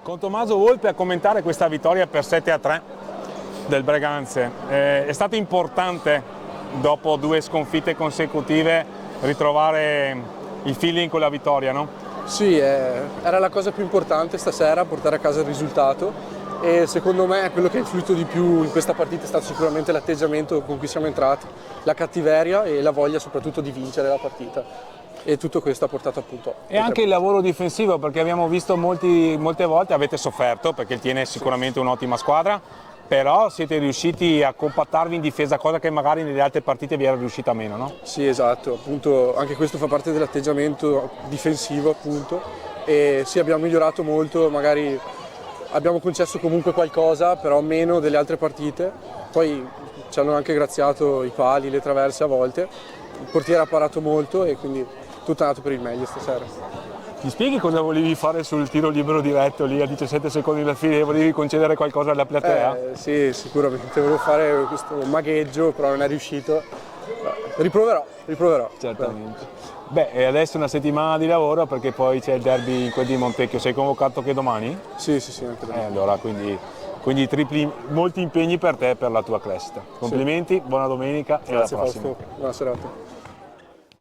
Con Tommaso Volpe a commentare questa vittoria per 7-3 del Breganze. È stato importante, dopo 2 sconfitte consecutive, ritrovare il feeling con la vittoria, no? Sì, era la cosa più importante stasera, portare a casa il risultato, e secondo me quello che ha influito di più in questa partita è stato sicuramente l'atteggiamento con cui siamo entrati, la cattiveria e la voglia soprattutto di vincere la partita. E tutto questo ha portato appunto. E anche il lavoro difensivo, perché abbiamo visto molte volte avete sofferto, perché il Tiene è sicuramente un'ottima squadra, però siete riusciti a compattarvi in difesa, cosa che magari nelle altre partite vi era riuscita meno, no? Sì, esatto, appunto anche questo fa parte dell'atteggiamento difensivo, appunto, e sì, abbiamo migliorato molto, magari abbiamo concesso comunque qualcosa, però meno delle altre partite. Poi ci hanno anche graziato i pali, le traverse a volte, il portiere ha parato molto e quindi tutto è andato per il meglio stasera. Mi spieghi cosa volevi fare sul tiro libero diretto lì a 17 secondi dalla fine? Volevi concedere qualcosa alla platea? Sì, sicuramente, volevo fare questo magheggio, però non è riuscito. Riproverò. Certamente. Beh, e adesso una settimana di lavoro perché poi c'è il derby in quel di Montecchio. Sei convocato che domani? Sì, anche domani. Allora, quindi molti impegni per te e per la tua crescita. Complimenti, buona domenica e alla prossima. Fausto, buona serata.